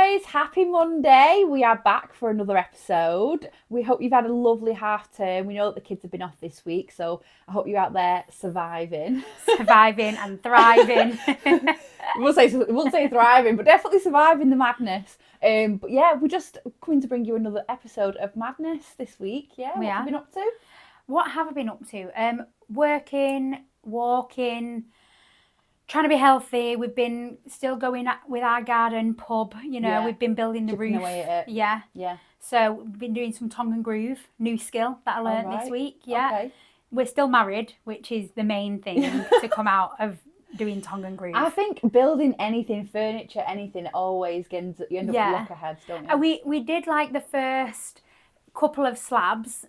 guys, happy Monday. We are back for another episode. We hope you've had a lovely half term. We know that the kids have been off this week, so I hope you're out there surviving. Surviving and thriving. We won't say thriving, but definitely surviving the madness. But yeah, we're just coming to bring you another episode of Madness this week. Yeah, what have you been up to? What have I been up to? Working, walking, trying to be healthy. We've been still going with our garden pub. We've been building the roof. Away at it. Yeah. So we've been doing some tongue and groove, new skill that I learned this week. Yeah. Okay. We're still married, which is the main thing to come out of doing tongue and groove. I think building anything, furniture, anything, always you end up with lockerheads, don't you? We did like the first couple of slabs.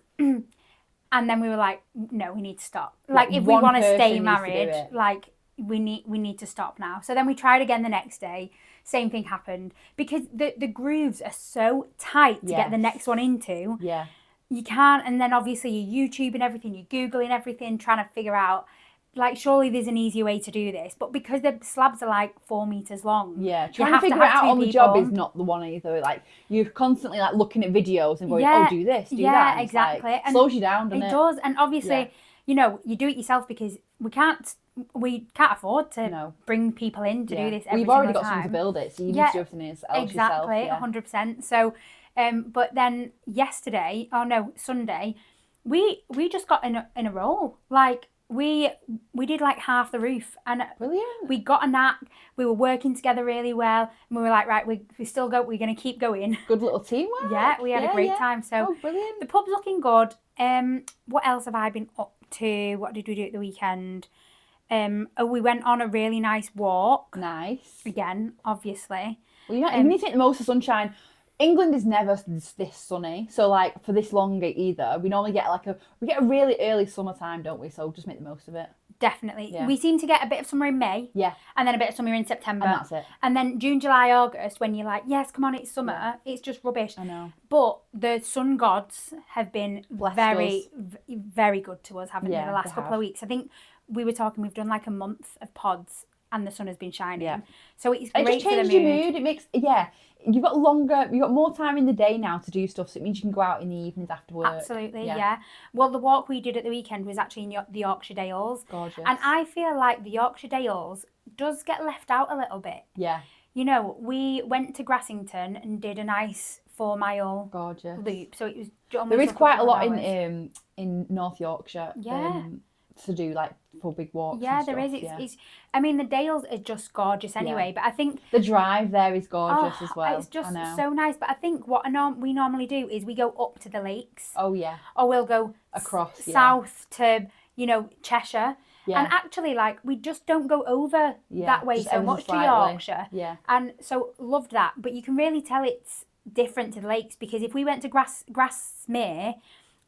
And then we were like, no, we need to stop. Like if we want to stay married, like we need to stop now. So then we tried again the next day. Same thing happened because the grooves are so tight to get the next one into. Yeah. You can't. And then obviously you're YouTubing everything, you're Googling everything, trying to figure out, like, surely there's an easier way to do this. But because the slabs are like 4 meters long. Yeah, trying to figure it out on the job is not the one either. Like, you're constantly like looking at videos and going, oh, do this, do that. Yeah, exactly. Like, slows you down, doesn't it? It does. And obviously, you do it yourself because we can't afford to bring people in to do this every We've already single got time. someone to build it, so you need to do everything else yourself. Exactly, 100%. So, but then Sunday, we just got in a roll. Like, we did like half the roof, and brilliant. We got a knack. We were working together really well, and we were like, right, we're going to keep going. Good little teamwork. Yeah, we had a great time. So brilliant. The pub's looking good. What else have I been up to? What did we do at the weekend? We went on a really nice walk. Nice. Again, obviously. Well, you need to take the most of sunshine. England is never this sunny, so like for this long either. We normally get a really early summertime, don't we? So just make the most of it. Definitely. Yeah. We seem to get a bit of summer in May. Yeah. And then a bit of summer in September. And that's it. And then June, July, August, when you're like, yes, come on, it's summer, it's just rubbish. I know. But the sun gods have been very good to us, haven't they, the last couple of weeks. I think we were talking, we've done like a month of pods and the sun has been shining. Yeah. So it's great for the mood. It just changes your mood. It makes, you've got more time in the day now to do stuff, so it means you can go out in the evenings after work. Absolutely, yeah. Well, the walk we did at the weekend was actually in the Yorkshire Dales. Gorgeous. And I feel like the Yorkshire Dales does get left out a little bit. Yeah. We went to Grassington and did a nice 4-mile loop. So it was almost there is quite a lot in North Yorkshire. Yeah. To do like for big walks. Yeah, there is. It's I mean, the Dales are just gorgeous anyway, but I think the drive there is gorgeous as well. It's just so nice. But I think what we normally do is we go up to the lakes. Oh yeah. Or we'll go across south to Cheshire. Yeah. And actually, like, we just don't go over that way so much to Yorkshire. Yeah. And so loved that. But you can really tell it's different to the lakes because if we went to Grasmere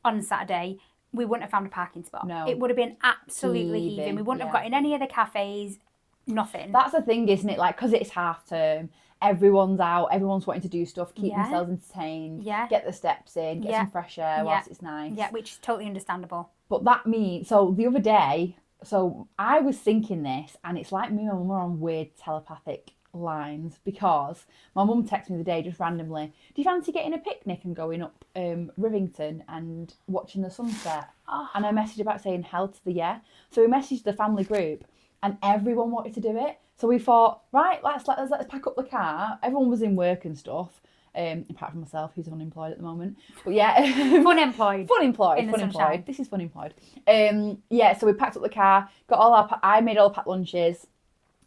on Saturday, we wouldn't have found a parking spot. No. It would have been absolutely heaving. We wouldn't have got in any of the cafes, nothing. That's the thing, isn't it? Like, because it's half term, everyone's out, everyone's wanting to do stuff, keep themselves entertained, get the steps in, get some fresh air whilst it's nice. Yeah, which is totally understandable. But that means, so the other day, so I was thinking this, and it's like me and my mum are on weird telepathic lines because my mum texted me the day just randomly, do you fancy getting a picnic and going up Rivington and watching the sunset? And I messaged about saying hell to the yeah. So we messaged the family group and everyone wanted to do it. So we thought, right, let's pack up the car. Everyone was in work and stuff, apart from myself who's unemployed at the moment. But yeah. Fun employed. This is fun employed. So we packed up the car, I made all the packed lunches.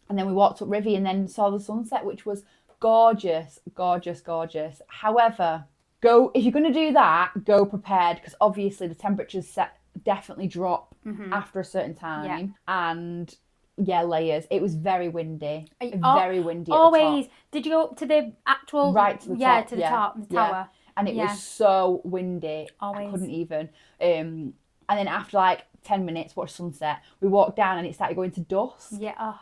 And then we walked up Rivy and then saw the sunset, which was gorgeous, gorgeous, gorgeous. However, if you're going to do that, go prepared because obviously the temperatures definitely drop after a certain time. Yeah. And layers. It was very windy. Very windy. Always. Did you go up to the actual? Right to the top. Yeah, to the top, the tower. And it was so windy. Always. I couldn't even. And then after like 10 minutes, watched sunset, we walked down and it started going to dusk. Yeah.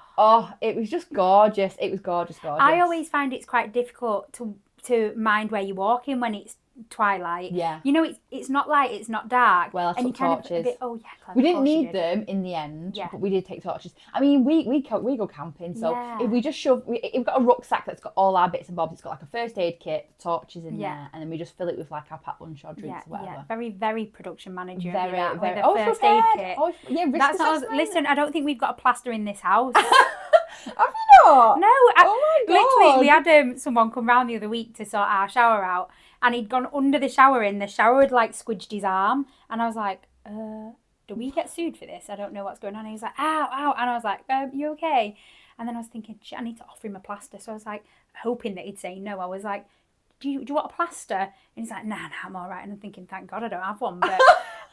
It was just gorgeous. It was gorgeous, gorgeous. I always find it's quite difficult to mind where you're walking when it's twilight. Yeah. You know, it's not light, it's not dark. Well, I and took you kind torches. of a bit, oh yeah, clever, We didn't of course you need did. them in the end, Yeah. but we did take torches. I mean, we go camping, so if we just we've got a rucksack that's got all our bits and bobs. It's got like a first aid kit, torches in there, and then we just fill it with like our packed lunch or drinks or whatever. Yeah, very, very production manager. Very, that, very. With a first aid kit. Yeah, risk That's not. assessment. Listen, I don't think we've got a plaster in this house. Have you not? No. Oh my god. Literally, we had someone come round the other week to sort our shower out, and he'd gone under the shower. In the shower had like squidged his arm, and I was like, do we get sued for this? I don't know what's going on. And he was like, ow, ow, and I was like, you okay? And then I was thinking, shit, I need to offer him a plaster. So I was like, hoping that he'd say no. I was like, do you want a plaster? And he's like, nah, I'm all right. And I'm thinking, thank God I don't have one. But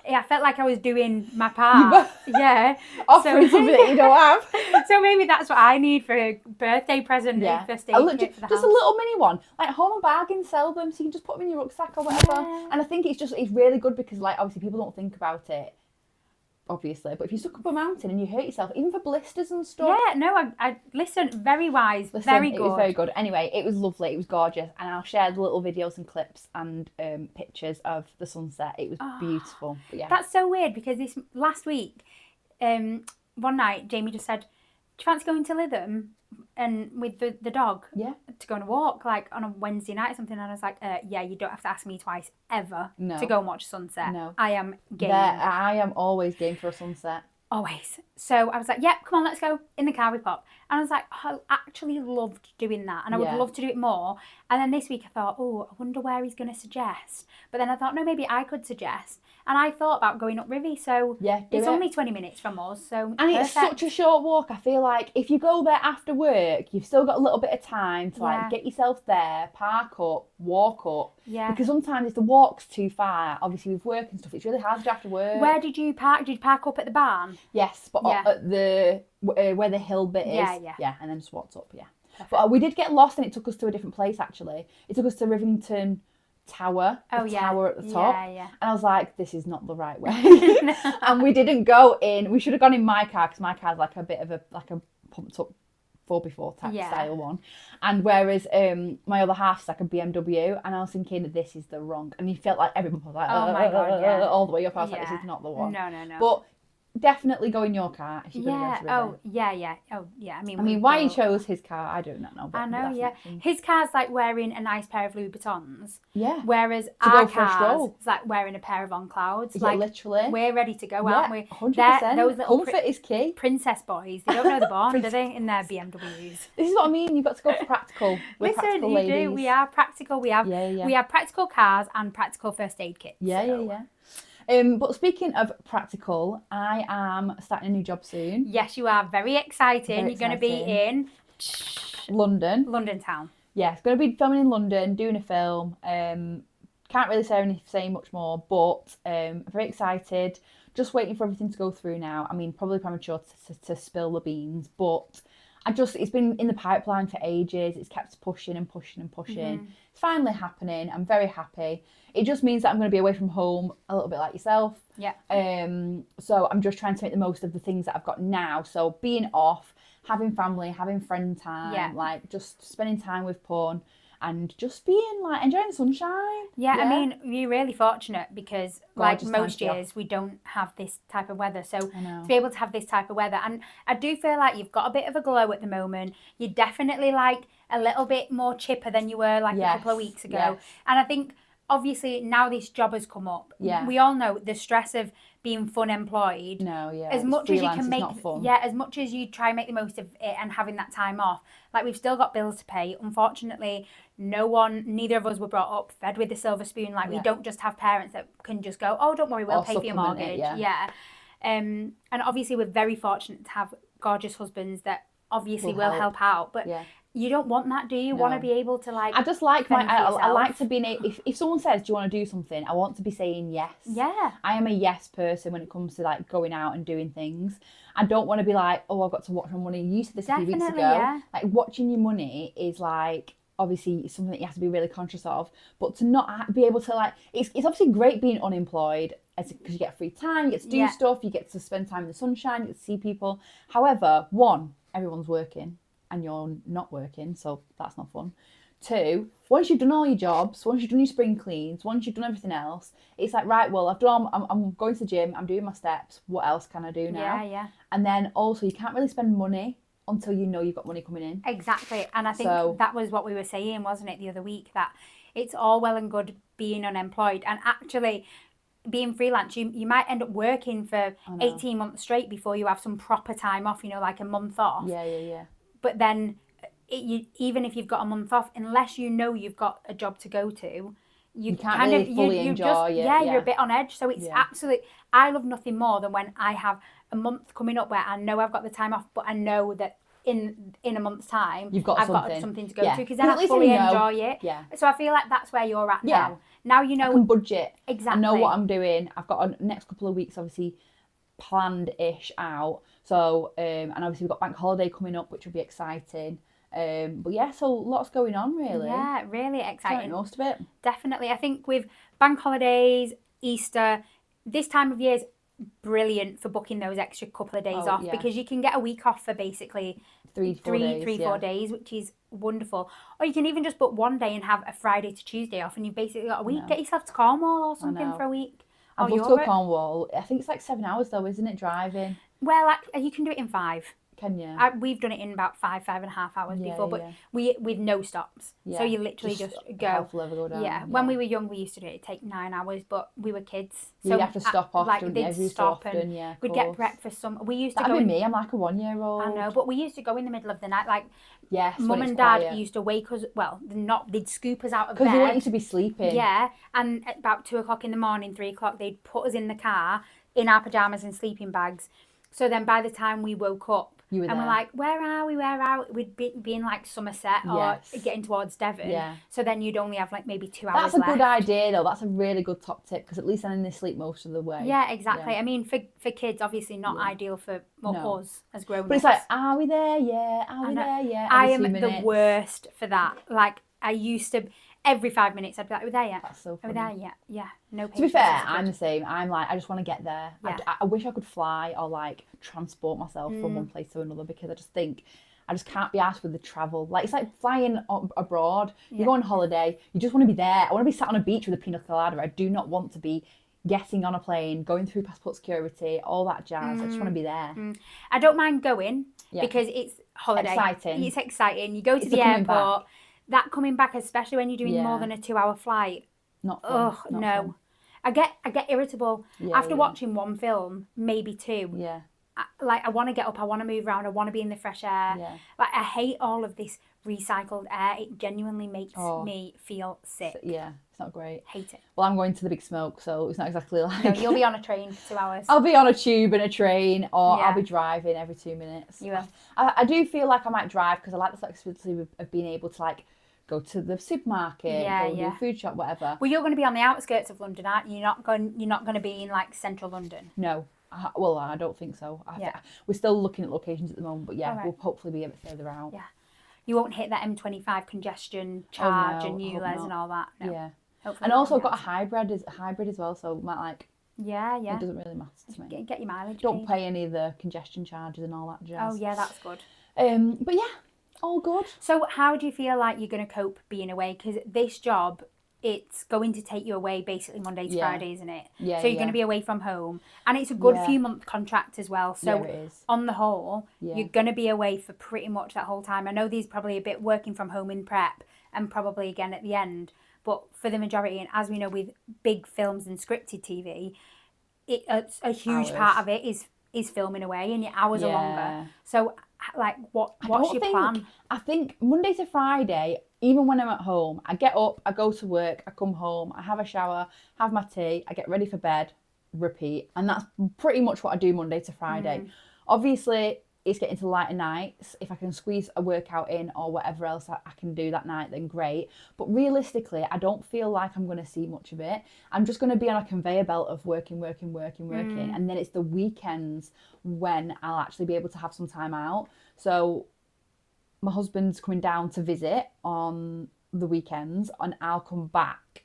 yeah, I felt like I was doing my part. Yeah. Offering something that you don't have. So maybe that's what I need for a birthday present. Yeah. First aid kit for the just house. a little mini one. Like Home and Bargain sell them, so you can just put them in your rucksack or whatever. Yeah. And I think it's really good because like obviously people don't think about it. Obviously, but if you stuck up a mountain and you hurt yourself, even for blisters and stuff. Yeah, no, I listen, very wise, very good. It was very good. Anyway, it was lovely, it was gorgeous, and I'll share the little videos and clips and pictures of the sunset. It was beautiful. But yeah. That's so weird because this last week, one night, Jamie just said, do you fancy going to Lytham and with the dog? Yeah. To go on a walk, like on a Wednesday night or something. And I was like, yeah, you don't have to ask me twice ever to go and watch sunset. No. I am game. I am always game for a sunset. Always. So I was like, yep, come on, let's go. In the car we pop. And I was like, I actually loved doing that. And I would love to do it more. And then this week I thought, oh, I wonder where he's going to suggest. But then I thought, no, maybe I could suggest. And I thought about going up Rivy. So it's only 20 minutes from us. So and it's such a short walk. I feel like if you go there after work, you've still got a little bit of time to like get yourself there, park up, walk up. Yeah. Because sometimes if the walk's too far, obviously with work and stuff, it's really hard to do after work. Where did you park? Did you park up at the barn? Yes, but at the where the hill bit is. Yeah, and then just walked up, Perfect. But we did get lost and it took us to a different place actually. It took us to Rivington Tower, tower at the top. Yeah. And I was like, this is not the right way. And we didn't go in. We should have gone in my car because my car's like a bit of a pumped up 4x4 type style one. And whereas my other half's like a BMW, and I was thinking this is the wrong. And you felt like everyone was like, oh my God, all the way up. I was like, this is not the one. No. But definitely go in your car if you're going to go to River. I mean, why he chose his car, I do not know. But I know, his car's like wearing a nice pair of Louboutins. Yeah. Whereas our car's is like wearing a pair of On Clouds. Is like, literally? We're ready to go, aren't we? 100%. Those little comfort is key. Princess boys. They don't know the bond, do they? In their BMWs. This is what I mean. You've got to go for practical. Listen, you ladies. do. We are practical. We have practical cars and practical first aid kits. Yeah. But speaking of practical, I am starting a new job soon. Yes, you are. Very exciting. You're going to be in London town. Yeah, it's going to be filming in London, doing a film. Can't really say much more, but I'm very excited. Just waiting for everything to go through now. I mean, probably premature to spill the beans, but it's been in the pipeline for ages. It's kept pushing and pushing and pushing. Mm-hmm. It's finally happening. I'm very happy. It just means that I'm going to be away from home a little bit like yourself. Yeah. So I'm just trying to make the most of the things that I've got now. So being off, having family, having friend time, like just spending time with Pawn and just being like enjoying the sunshine. Yeah, I mean, you're really fortunate because like most years we don't have this type of weather. So to be able to have this type of weather, and I do feel like you've got a bit of a glow at the moment. You're definitely like a little bit more chipper than you were like a couple of weeks ago. Yes. And I think obviously now this job has come up. Yeah. We all know the stress of being fun employed. As much as you can make, as much as you try and make the most of it and having that time off, like we've still got bills to pay. Unfortunately, neither of us were brought up fed with a silver spoon. Like we don't just have parents that can just go, oh, don't worry, we'll pay for your mortgage. And obviously we're very fortunate to have gorgeous husbands that obviously will help out. But you don't want that, do you? You want to be able to like. I just like I like to be if someone says, do you want to do something? I want to be saying yes. Yeah. I am a yes person when it comes to like going out and doing things. I don't want to be like, oh, I've got to watch my money. You said this a few weeks ago. Yeah. Like watching your money is like obviously something that you have to be really conscious of, but to not be able to like, it's obviously great being unemployed because you get free time, you get to do stuff, you get to spend time in the sunshine, you get to see people. However, one, everyone's working and you're not working, so that's not fun. 2, once you've done all your jobs, once you've done your spring cleans, once you've done everything else, it's like, right, well, I've done I'm going to the gym, I'm doing my steps, what else can I do now? Yeah. And then also, you can't really spend money until you know you've got money coming in. Exactly. And I think that was what we were saying, wasn't it, the other week, that it's all well and good being unemployed, and actually being freelance, you might end up working for 18 months straight before you have some proper time off, like a month off. Yeah. But then even if you've got a month off, unless you know you've got a job to go to, you can't kind really of fully enjoy it. Yeah, you're a bit on edge. So it's absolutely, I love nothing more than when I have a month coming up where I know I've got the time off, but I know that in a month's time I've got something to go to, because then I fully enjoy it. Yeah. So I feel like that's where you're at now. Now you know. I can budget. Exactly. I know what I'm doing. I've got a next couple of weeks obviously planned-ish out. So and obviously we've got bank holiday coming up, which will be exciting. But yeah, so lots going on really. Yeah, really exciting. Most of it. Definitely. I think with bank holidays, Easter, this time of year is brilliant for booking those extra couple of days off, because you can get a week off for basically 4 days, which is wonderful. Or you can even just book one day and have a Friday to Tuesday off, and you've basically got a week. Get yourself to Cornwall or something for a week. I'd love to go Cornwall. I think it's like 7 hours though, isn't it, driving? Well, you can do it in 5. Can you? We've done it in about 5.5 hours before, but we with no stops. So you literally just go. Go down. Yeah. When we were young, we used to do it. It'd take 9 hours, but we were kids. So you have to stop off, like they'd stop, and we'd get breakfast. We used to go. That'd be me. I'm like a 1-year-old. I know, but we used to go in the middle of the night, like. Yes. Mum and Dad used to wake us. Well, they'd scoop us out of bed because they want you to be sleeping. Yeah, and at about 2 o'clock in the morning, 3 o'clock, they'd put us in the car in our pajamas and sleeping bags. So then by the time we woke up, we're like, where are we? We'd be in like Somerset or getting towards Devon. Yeah. So then you'd only have like maybe 2 hours left. That's a good idea though. That's a really good top tip, because at least then they sleep most of the way. Yeah, exactly. Yeah. I mean, for kids, obviously not ideal for us as grown-ups. But it's like, are we there? Yeah. Are we there? Yeah. I am the worst for that. Like, I used to... Every 5 minutes, I'd be like, "Are we there yet? That's so funny. Are we there yet? Yeah, no patience." To be fair, I'm the same. I'm like, I just want to get there. Yeah. I wish I could fly or like transport myself from one place to another, because I just think I just can't be asked with the travel. Like, it's like flying abroad. You go on holiday, you just want to be there. I want to be sat on a beach with a pina colada. I do not want to be getting on a plane, going through passport security, all that jazz. I just want to be there. I don't mind going because it's holiday. Exciting. It's exciting. You go to the airport. That coming back, especially when you're doing more than a 2-hour flight. Not fun. No. Fun. I get irritable after watching one film, maybe 2. Yeah. I want to get up, I want to move around, I want to be in the fresh air. Yeah. Like, I hate all of this recycled air. It genuinely makes me feel sick. Yeah, it's not great. Hate it. Well, I'm going to the Big Smoke, so it's not exactly like... No, you'll be on a train for 2 hours. I'll be on a tube and a train, or I'll be driving every 2 minutes. You will. I do feel like I might drive, because I like the flexibility of being able to like go to the supermarket, go to a food shop, whatever. Well, you're going to be on the outskirts of London, aren't you? You're not going to be in like central London. No. I don't think so. We're still looking at locations at the moment, but we'll hopefully be a bit further out. Yeah. You won't hit that M25 congestion charge and ULEZ and all that. No. Yeah. Hopefully and also I've got a hybrid as well, so it might like... Yeah. It doesn't really matter to me. Get your mileage. Don't pay any of the congestion charges and all that jazz. Oh yeah, that's good. But yeah, all good. So how do you feel like you're going to cope being away? Because this job, it's going to take you away basically Monday to Friday, isn't it? Yeah. So you're going to be away from home. And it's a good few month contract as well. So it is. On the whole, you're going to be away for pretty much that whole time. I know there's probably a bit working from home in prep and probably again at the end. But for the majority, and as we know with big films and scripted TV, a huge part of it is filming away, and your hours are longer. So like what's your plan? I think Monday to Friday, even when I'm at home, I get up, I go to work, I come home, I have a shower, have my tea, I get ready for bed, repeat. And that's pretty much what I do Monday to Friday. Obviously, it's getting to lighter nights. If I can squeeze a workout in or whatever else I can do that night, then great. But realistically, I don't feel like I'm going to see much of it. I'm just going to be on a conveyor belt of working. And then it's the weekends when I'll actually be able to have some time out. So my husband's coming down to visit on the weekends, and I'll come back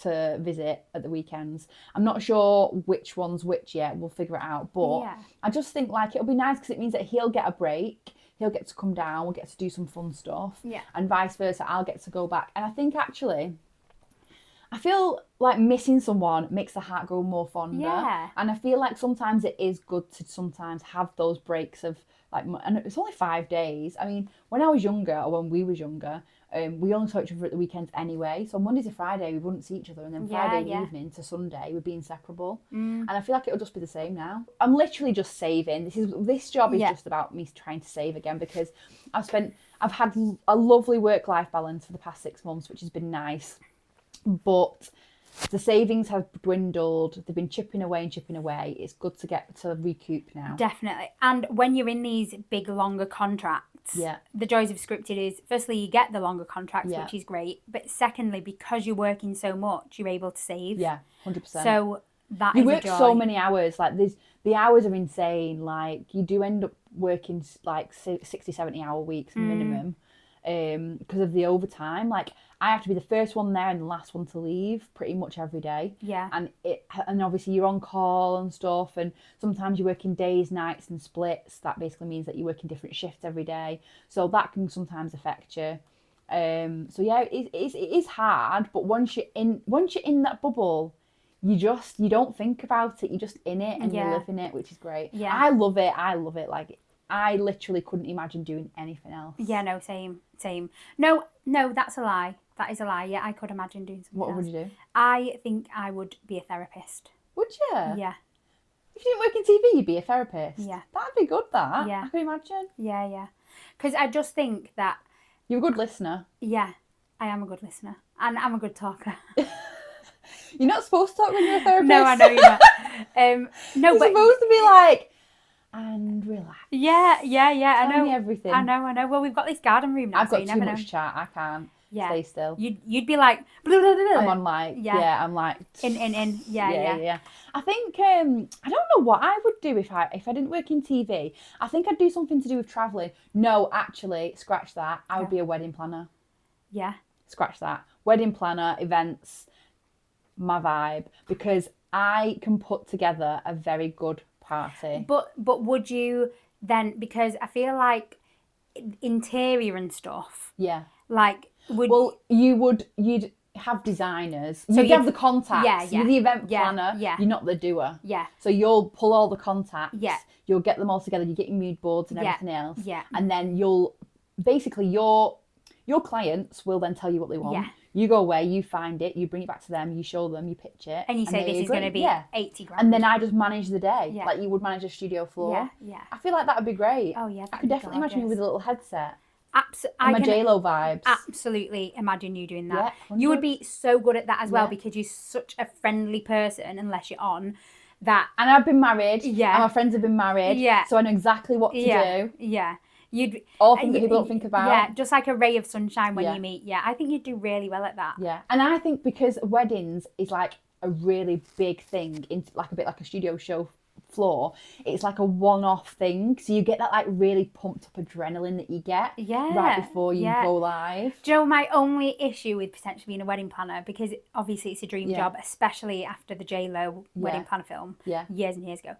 to visit at the weekends. I'm not sure which one's which yet. We'll figure it out. But I just think like it'll be nice because it means that he'll get a break. he'll get to come down, we'll get to do some fun stuff. Yeah. And vice versa, I'll get to go back. And I think actually, I feel like missing someone makes the heart grow more fonder. Yeah. And I feel like sometimes it is good to sometimes have those breaks of like, and it's only 5 days. I mean, when I was younger, or when we was younger, we only saw each other at the weekends anyway. So Monday to Friday, we wouldn't see each other. And then Friday evening to Sunday, we'd be inseparable. And I feel like it'll just be the same now. I'm literally just saving. This job is just about me trying to save again, because I've had a lovely work-life balance for the past 6 months, which has been nice. But the savings have dwindled. They've been chipping away and chipping away. It's good to get to recoup now. Definitely. And when you're in these big, longer contracts, the joys of scripted is, firstly, you get the longer contracts, which is great. But secondly, because you're working so much, you're able to save. Yeah, 100%. So that you is work a joy. so many hours. Like the hours are insane. Like you do end up working like 60, 70-hour weeks minimum. Because of the overtime. Like I have to be the first one there and the last one to leave pretty much every day. Yeah. And obviously you're on call and stuff, and sometimes you're working days, nights and splits. That basically means that you're working different shifts every day. So that can sometimes affect you. So yeah, it is hard, but once you're in that bubble, you don't think about it. You're just in it and you're living it, which is great. Yeah. I love it. Like I literally couldn't imagine doing anything else. Yeah, no, same. No, that's a lie. That is a lie. Yeah, I could imagine doing something What else. would you do? I think I would be a therapist. Would you? Yeah. If you didn't work in TV, you'd be a therapist. Yeah. That'd be good, that. Yeah. I can imagine. Yeah. Because I just think that... You're a good listener. Yeah, I am a good listener. And I'm a good talker. You're not supposed to talk when you're a therapist. No, I know you're not. No, you're but... supposed to be like... And relax. Yeah. Tell me everything. I know. Well, we've got this garden room now, I've got so you too never much know. chat. I can't stay still. You'd be like... Blah, blah, blah, blah. I'm on like... Yeah, I'm like... In. Yeah. I think... I don't know what I would do if I didn't work in TV. I think I'd do something to do with travelling. No, actually, scratch that. I would be a wedding planner. Yeah. Scratch that. Wedding planner, events, my vibe. Because I can put together a very good party. But would you then, because I feel like interior and stuff, like you'd have designers, so you'd have the contacts, you're the event planner, you're not the doer, so you'll pull all the contacts, you'll get them all together, you get your mood boards and everything else, and then your clients will then tell you what they want. You go away, you find it, you bring it back to them, you show them, you pitch it. And you say this is going to be 80 grand. And then I just manage the day, like you would manage a studio floor. Yeah. I feel like that would be great. Oh, yeah. I could definitely imagine you with a little headset. I my can J-Lo vibes. Absolutely imagine you doing that. Yeah, you would be so good at that as well, because you're such a friendly person, unless you're on that. And I've been married. Yeah. And my friends have been married. Yeah. So I know exactly what to do. Yeah. All things that people don't think about. Yeah, just like a ray of sunshine when you meet. Yeah, I think you'd do really well at that. Yeah, and I think because weddings is like a really big thing, like a bit like a studio show floor, it's like a one-off thing. So you get that like really pumped up adrenaline that you get right before you go live. Do you know my only issue with potentially being a wedding planner, because obviously it's a dream job, especially after the J-Lo wedding planner film years and years ago.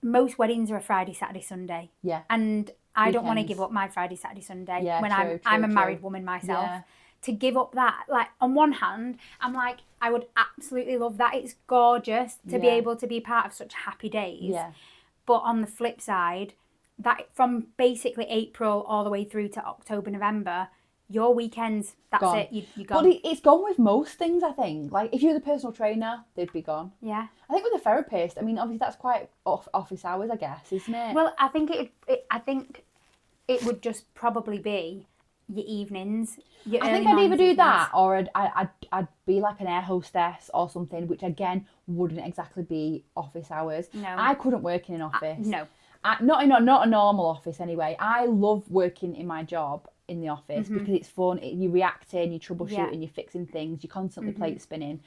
Most weddings are a Friday, Saturday, Sunday. Yeah. And I don't want to give up my Friday, Saturday, Sunday when I'm a married woman myself. Yeah. To give up that, like, on one hand, I'm like, I would absolutely love that. It's gorgeous to be able to be part of such happy days. Yeah. But on the flip side, that from basically April all the way through to October, November, your weekends, that's gone. It. You're gone. But it's gone with most things, I think. Like, if you're the personal trainer, they'd be gone. Yeah. I think with a therapist, I mean, obviously that's quite office hours, I guess, isn't it? Well, I think it would just probably be your evenings. I think I'd either do that, or I'd be like an air hostess or something, which again wouldn't exactly be office hours. No. I couldn't work in an office. No. Not a normal office anyway. I love working in my job in the office because it's fun. You're reacting, you're troubleshooting, you're fixing things, you're constantly plate spinning.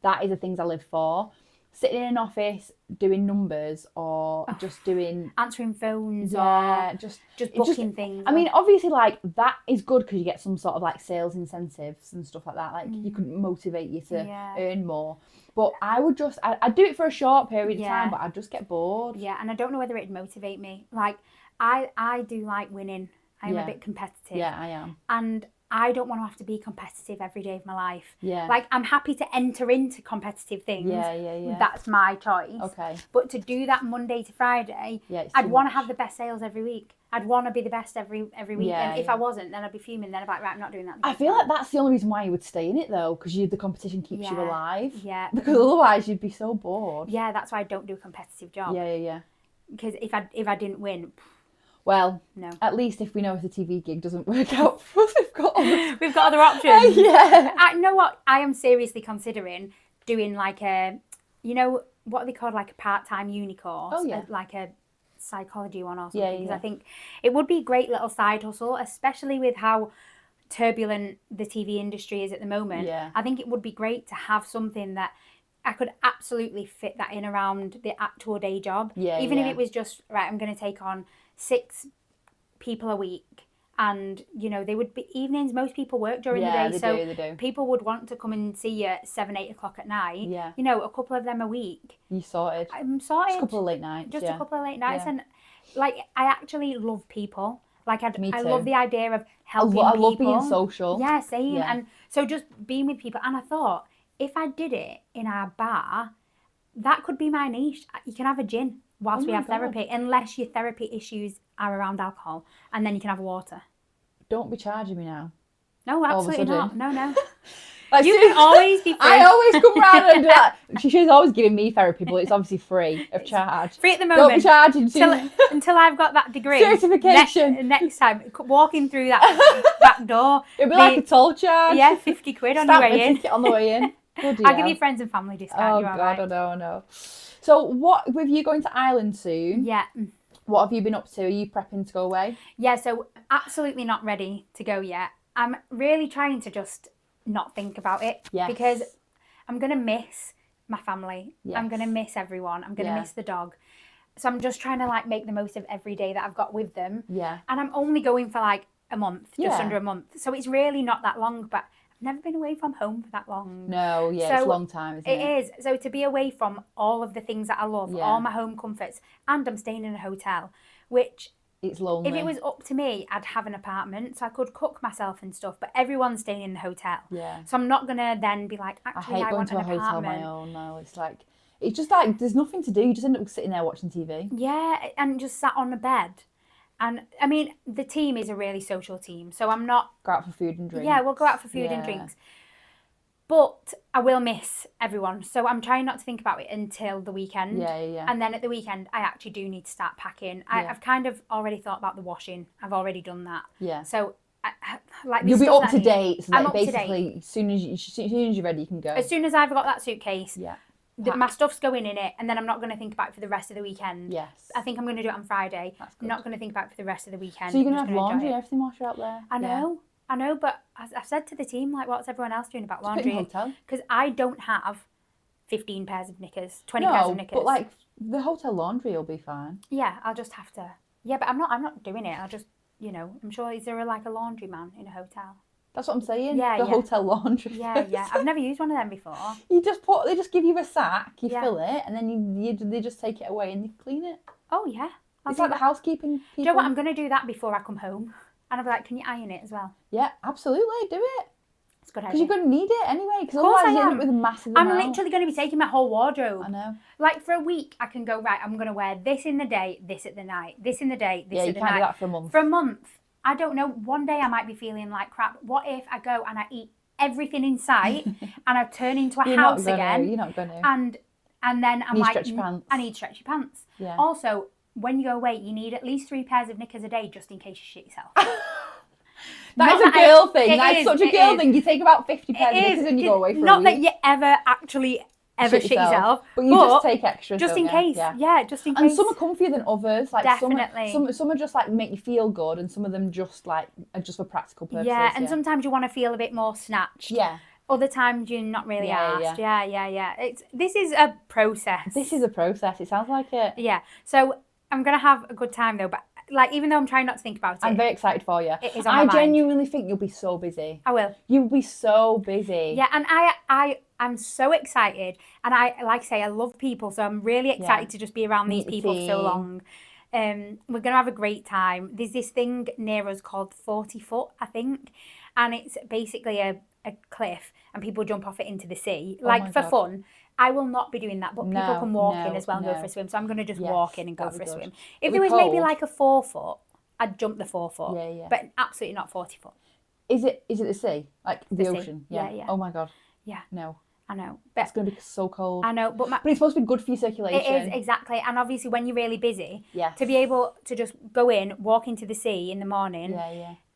That is the things I live for. sitting in an office doing numbers or just doing answering phones or just booking things. I mean, obviously, like that is good because you get some sort of like sales incentives and stuff like that. Like you can motivate you to earn more. But I would just, I'd do it for a short period of time, but I'd just get bored. Yeah, and I don't know whether it'd motivate me. Like I do like winning. I'm a bit competitive. Yeah, I am. And I don't want to have to be competitive every day of my life. Yeah. Like, I'm happy to enter into competitive things. Yeah. That's my choice. Okay. But to do that Monday to Friday, I'd want to have the best sales every week. I'd want to be the best every week. And if I wasn't, then I'd be fuming. Then I'd be like, right, I'm not doing that. I feel like that's the only reason why you would stay in it, though, because the competition keeps you alive. Yeah. Because otherwise you'd be so bored. Yeah, that's why I don't do a competitive job. Yeah. Because if I didn't win... Well, no. At least if we know if the TV gig doesn't work out for us, we've got other options. Yeah. I know what I am seriously considering doing, like a, what are they called, like a part-time uni course? Oh, yeah. Like a psychology one or something. Yeah. Because I think it would be a great little side hustle, especially with how turbulent the TV industry is at the moment. Yeah. I think it would be great to have something that I could absolutely fit that in around the actual day job. Yeah. Even if it was just, right, I'm going to take on 6 people a week, and they would be evenings. Most people work during the day, they do. People would want to come and see you at 7-8 o'clock at night. Yeah. A couple of them a week. You sorted. I'm sorted. Just a couple of late nights. Just a couple of late nights, and like I actually love people. Like Me I too. love the idea of helping people. I love being social. Yeah, same. Yeah. And so just being with people. And I thought, if I did it in our bar, that could be my niche. You can have a gin whilst we have therapy, unless your therapy issues are around alcohol, and then you can have water. Don't be charging me now. No, absolutely not. No. Like, you can always be free. I always come round and do that. She's always giving me therapy, but it's obviously free of charge. Free at the moment. Don't be charging until I've got that degree. Certification. Next time, walking through that back door. It'll be like a toll charge. Yeah, 50 quid on your way in. Ticket on the way in. I'll give you friends and family discount. Oh, You're God, right. I know. So what, with you going to Ireland soon? Yeah. What have you been up to? Are you prepping to go away? Yeah, so absolutely not ready to go yet. I'm really trying to just not think about it. Yes. Because I'm going to miss my family. Yes. I'm going to miss everyone. I'm going to miss the dog. So I'm just trying to like make the most of every day that I've got with them. Yeah. And I'm only going for like a month, just under a month. So it's really not that long, but I've never been away from home for that long. No, yeah, it's a long time, isn't it? It is. So to be away from all of the things that I love, all my home comforts, and I'm staying in a hotel, which... It's lonely. If it was up to me, I'd have an apartment so I could cook myself and stuff, but everyone's staying in the hotel. Yeah. So I'm not going to then be like, actually, I want an apartment. I hate going to a hotel on my own now. It's just like, there's nothing to do. You just end up sitting there watching TV. Yeah, and just sat on the bed. And, I mean, the team is a really social team, so I'm not... Go out for food and drinks. Yeah, we'll go out for food and drinks. But I will miss everyone. So I'm trying not to think about it until the weekend. Yeah. And then at the weekend, I actually do need to start packing. I've kind of already thought about the washing. I've already done that. Yeah. So, like, you'll be up to date. So I'm that up basically, to date. as soon as you're ready, you can go. As soon as I've got that suitcase, my stuff's going in it, and then I'm not going to think about it for the rest of the weekend. Yes. I think I'm going to do it on Friday. I'm not going to think about it for the rest of the weekend. So you're going to have laundry and everything whilst you're out there? I know, but I've said to the team, like, what's everyone else doing about laundry? Hotel. Because I don't have 15 pairs of knickers, 20 pairs of knickers. But like the hotel laundry will be fine. Yeah, I'll just have to. Yeah, but I'm not doing it. I'll just, I'm sure, is there like a laundry man in a hotel? That's what I'm saying. Yeah, hotel laundry. Yeah. I've never used one of them before. They just give you a sack, you fill it, and then they just take it away and they clean it. Oh yeah. It's like the housekeeping people. Do you know what? I'm going to do that before I come home. And I'll be like, can you iron it as well? Yeah, absolutely. Do it. It's a good idea. Because you're going to need it anyway. Because otherwise you end up with a massive amount. I'm literally going to be taking my whole wardrobe. I know. Like for a week, I can go, right, I'm going to wear this in the day, this at the night, this in the day, this at the night. Yeah, you can't do that for a month. For a month. I don't know. One day I might be feeling like crap. What if I go and I eat everything in sight and I turn into a house again? You're not going to. And then I'm like, stretchy pants. I need stretchy pants. Yeah. Also, when you go away, you need at least 3 pairs of knickers a day just in case you shit yourself. That's a girl thing. That's such a girl thing. You take about 50 pairs of knickers and you go away for a week. Not that you ever actually shit yourself. But you just take extras. Just in case. Yeah, just in case. And some are comfier than others. Like definitely. Some are just like make you feel good, and some of them just like are just for practical purposes. Yeah, and sometimes you want to feel a bit more snatched. Yeah. Other times you're not really asked. Yeah. This is a process. This is a process. It sounds like it. Yeah. So I'm going to have a good time though. But like, even though I'm trying not to think about it. I'm very excited for you. It is on my mind. Genuinely think you'll be so busy. I will. You'll be so busy. Yeah. And I'm so excited. And like I say, I love people. So I'm really excited to just be around these people for so long. We're going to have a great time. There's this thing near us called 40 Foot, I think. And it's basically a cliff and people jump off it into the sea. Like for fun. I will not be doing that, but people can walk in as well and go for a swim. So I'm going to just walk in and go for a swim. If there was maybe like a 4 foot, I'd jump the 4 foot. Yeah. But absolutely not 40 foot. Is it the sea? Like the ocean? Sea. Yeah. Oh my God. Yeah. No. I know. But it's going to be so cold. I know. But it's supposed to be good for your circulation. It is, exactly. And obviously when you're really busy, yes. to be able to just go in, walk into the sea in the morning,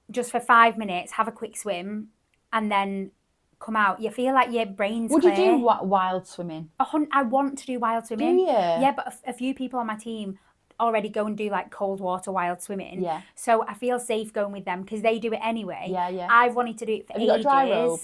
just for 5 minutes, have a quick swim, and then come out, you feel like your brain's Would clear. you do wild swimming? I want to do wild swimming. Do you? Yeah, but a few people on my team already go and do like cold water wild swimming. Yeah. So I feel safe going with them because they do it anyway. Yeah. I've wanted to do it for ages. Have you got a dry robe?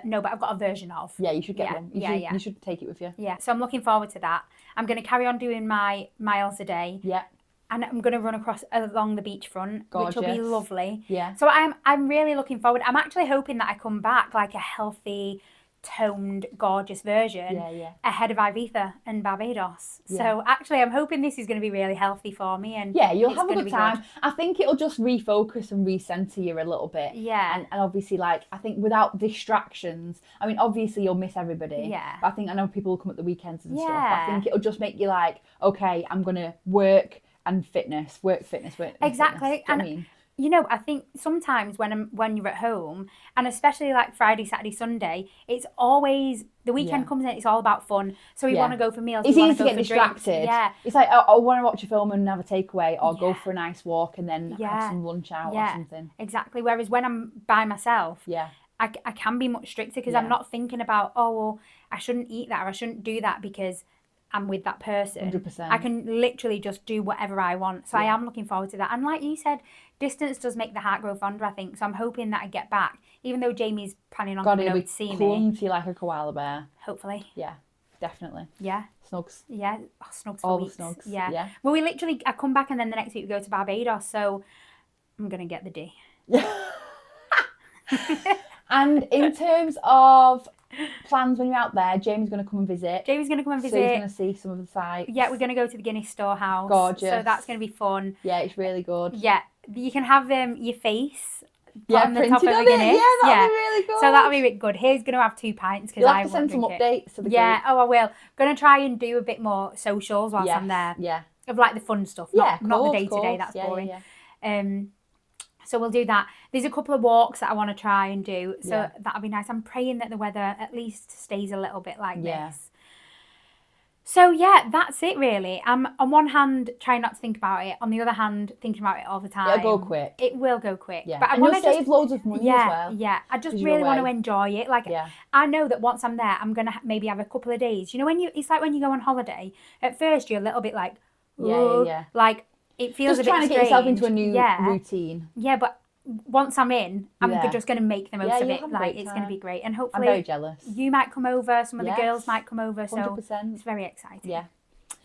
No, but I've got a version of. Yeah, you should get one. You should take it with you. Yeah, so I'm looking forward to that. I'm going to carry on doing my miles a day. Yeah. And I'm going to run along the beachfront, which will be lovely. Yeah. So I'm really looking forward. I'm actually hoping that I come back like a healthy, toned, gorgeous version ahead of Ibiza and Barbados. Yeah. So actually, I'm hoping this is going to be really healthy for me. And you'll have a good time. Good. I think it'll just refocus and recenter you a little bit. Yeah. And obviously, like, I think without distractions, I mean, obviously you'll miss everybody. Yeah. But I know people will come at the weekends and stuff. I think it'll just make you like, okay, I'm going to work and fitness. Exactly. And I think sometimes when you're at home, and especially like Friday, Saturday, Sunday, it's always the weekend comes in. It's all about fun. So we want to go for meals. It's easy to get distracted. Drinks. Yeah, it's like I want to watch a film and have a takeaway, or go for a nice walk and then have some lunch out or something. Exactly. Whereas when I'm by myself, I can be much stricter because I'm not thinking about I shouldn't eat that or I shouldn't do that because I'm with that person. 100%. I can literally just do whatever I want. So I am looking forward to that. And like you said, distance does make the heart grow fonder, I think. So I'm hoping that I get back, even though Jamie's planning on coming over to see me. Clung to you like a koala bear. Hopefully. Yeah, definitely. Yeah. Snugs. Yeah. Snugs for all weeks. The snugs. Yeah. Well, I come back and then the next week we go to Barbados. So I'm going to get the D. And in terms of plans when you're out there, Jamie's going to come and visit. So he's going to see some of the sites. Yeah, we're going to go to the Guinness Storehouse. Gorgeous. So that's going to be fun. Yeah, it's really good. Yeah, you can have your face on the top of the Guinness. Yeah, that'll be really good. So that'll be really good. He's going to have 2 pints because I have to send some updates to the group. I will. Going to try and do a bit more socials whilst I'm there. Yeah. Of like the fun stuff, not the day-to-day, that's boring. Yeah. So we'll do that. There's a couple of walks that I want to try and do. So that'll be nice. I'm praying that the weather at least stays a little bit like this. So that's it really. I'm on one hand trying not to think about it. On the other hand, thinking about it all the time. It'll go quick. It will go quick. Yeah. But I want to save loads of money as well. Yeah. I just really want to enjoy it. Like I know that once I'm there, I'm gonna maybe have a couple of days. You know, it's like when you go on holiday. At first, you're a little bit like, like. It feels just a bit trying to get yourself into a new routine. Yeah, but once I'm in, I'm just going to make the most of it. Like it's going to be great, and hopefully, I'm very jealous. You might come over. Some of the girls might come over. 100%. So it's very exciting. Yeah.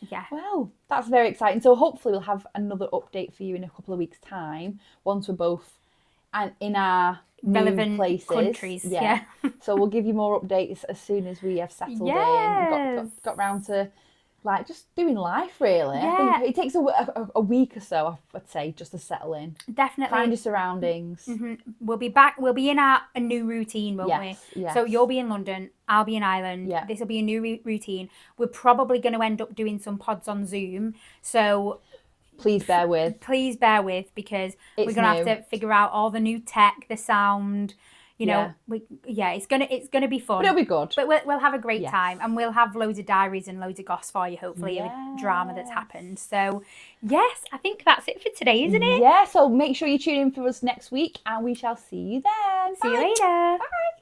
Yeah. Well, that's very exciting. So hopefully we'll have another update for you in a couple of weeks' time once we're both in our relevant places. Countries. Yeah. So we'll give you more updates as soon as we have settled in. Got round to. Like just doing life, really. Yeah. I think it takes a week or so, I'd say, just to settle in. Definitely. Find your surroundings. Mm-hmm. We'll be back. We'll be in a new routine, won't we? Yes. So you'll be in London. I'll be in Ireland. Yeah. This will be a new routine. We're probably going to end up doing some pods on Zoom. So please bear with. Because we're going to have to figure out all the new tech, the sound. You know, it's gonna be fun. But it'll be good. But we'll have a great time, and we'll have loads of diaries and loads of goss for you, hopefully, of drama that's happened. So, yes, I think that's it for today, isn't it? Yeah, so make sure you tune in for us next week, and we shall see you then. See you later. Bye.